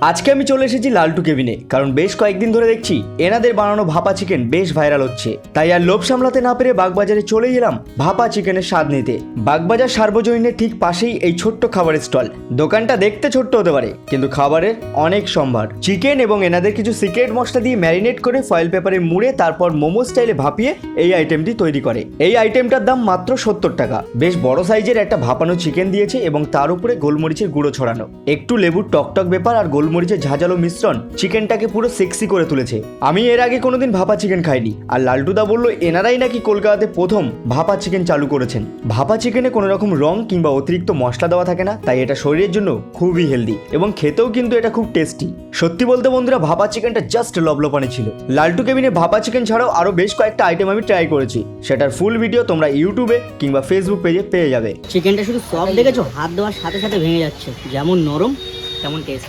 আজকে আমি চলে এসেছি লালটু কেবিনে, কারণ বেশ কয়েকদিন ধরে দেখছি এনাদের বানানো ভাপা চিকেন বেশ ভাইরাল হচ্ছে। তাই আর লোভ সামলাতে না পেরে বাগবাজারে চলে এলাম ভাপা চিকেনের স্বাদ নিতে। বাগবাজার সার্বজনীনের ঠিক পাশেই এই ছোট্ট খাবারের স্টল। দোকানটা দেখতে ছোট্ট হতে পারে, কিন্তু খাবারের অনেক সম্ভার। চিকেন এবং এনাদের কিছু সিক্রেট মশলা দিয়ে ম্যারিনেট করে ফয়েল পেপারে মুড়ে তারপর মোমো স্টাইলে ভাপিয়ে এই আইটেমটি তৈরি করে। এই আইটেমটার দাম মাত্র 70 টাকা। বেশ বড় সাইজের একটা ভাপানো চিকেন দিয়েছে এবং তার উপরে গোলমরিচের গুঁড়ো ছড়ানো, একটু লেবুর টকটক ব্যাপার আর গোলমরিচের ঝাঁঝালো মিশ্রণ চিকেনটাকে পুরো সেক্সি করে তুলেছে। আমি এর আগে কোনোদিন ভাপা চিকেন খাইনি, আর লালটুদা বললো এনারাই নাকি কলকাতাতে প্রথম ভাপা চিকেন চালু করেছেন। ভাপা চিকেনে কোনো রকম রং কিংবা অতিরিক্ত মশলা দেওয়া থাকে না, তাই এটা শরীরের জন্য খুবই হেলদি এবং খেতেও কিন্তু এটা খুব টেস্টি। সত্যি বলতে বন্ধুরা, ভাপা চিকেনটা জাস্ট লবলপানি ছিল। লালটু কেবিনে ভাপা চিকেন ছাড়াও আরো বেশ কয়েকটা আইটেম আমি ট্রাই করেছি, সেটার ফুল ভিডিও তোমরা ইউটিউবে কিংবা ফেসবুক পেজে পেয়ে যাবে। চিকেনটা শুধু সফট দেখেছো, হাত দেওয়ার সাথে সাথে ভেঙে যাচ্ছে, যেমন নরম তেমন টেস্ট।